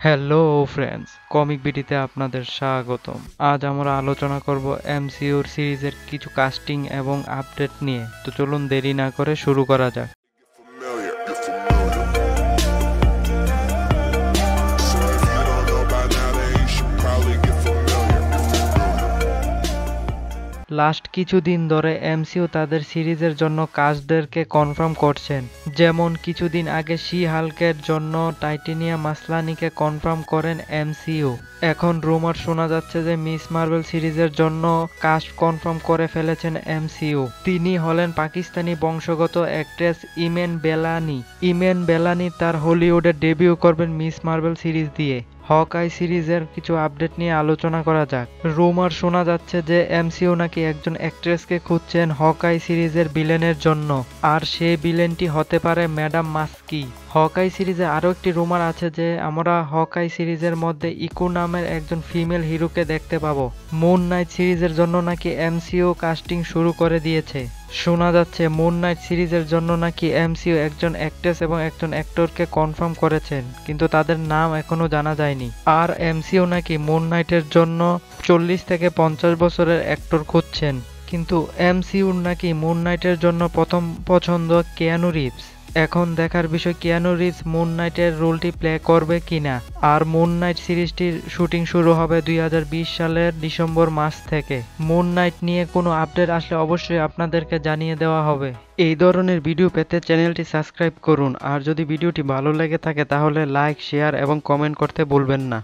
Hello friends, comic বিডিতে আপনাদের স্বাগতম। আজ আমরা আলোচনা করব এমসিইউর সিরিজের কিছু কাস্টিং এবং আপডেট নিয়ে। তো চলুন দেরি না করে শুরু করা যাক। লাস্ট কিছুদিন ধরে এমসিইউ তাদের সিরিজের জন্য কাস্টদেরকে কনফার্ম করছেন। যেমন কিছুদিন আগে শি হাল্কের জন্য টাইটেনিয়া মাসলানিকে কনফার্ম করেন এমসিইউ। এখন রুমার শোনা যাচ্ছে যে মিস মার্ভেল সিরিজের জন্য কাস্ট কনফার্ম করে ফেলেছেন এমসিইউ। তিনি হলেন পাকিস্তানি বংশগত অ্যাক্ট্রেস ইমেন বেলানি। ইমেন বেলানি তার হলিউডে ডেবিউ করবেন মিস মার্ভেল সিরিজ দিয়ে। হকাই সিরিজের কিছু আপডেট নিয়ে আলোচনা করা যাক। রুমার শোনা যাচ্ছে যে এমসিইউ নাকি একজন অ্যাক্ট্রেসকে খুঁজছেন হকাই সিরিজের ভিলেনের জন্য, আর সেই ভিলেনটি হতে পারে ম্যাডাম মাস্কি। হকাই সিরিজে আরও একটি রুমার আছে যে আমরা হকাই সিরিজের মধ্যে ইকো নামের একজন ফিমেল হিরোকে দেখতে পাবো। মুন নাইট সিরিজের জন্য নাকি এমসিইউ কাস্টিং শুরু করে দিয়েছে। শোনা যাচ্ছে মুন নাইট সিরিজের জন্য নাকি এমসিইউ একজন অ্যাক্ট্রেস এবং একজন অ্যাক্টরকে কনফার্ম করেছেন, কিন্তু তাদের নাম এখনো জানা যায়নি। আর এমসিইউ নাকি মুন নাইটের জন্য 40 থেকে 50 বছরের অ্যাক্টর খুঁজছেন, কিন্তু এমসিইউর নাকি মুন নাইটের জন্য প্রথম পছন্দ কিয়ানু রিভস। এখন দেখার বিষয় কিয়ানু রিভস মুন নাইটের রোলটি প্লে করবে কিনা। আর মুন নাইট সিরিজটির শুটিং শুরু হবে 2020 সালের ডিসেম্বর মাস থেকে। মুন নাইট নিয়ে কোনো আপডেট আসলে অবশ্যই আপনাদেরকে জানিয়ে দেওয়া হবে। এই ধরনের ভিডিও পেতে চ্যানেলটি সাবস্ক্রাইব করুন, আর যদি ভিডিওটি ভালো লেগে থাকে তাহলে লাইক, শেয়ার এবং কমেন্ট করতে ভুলবেন না।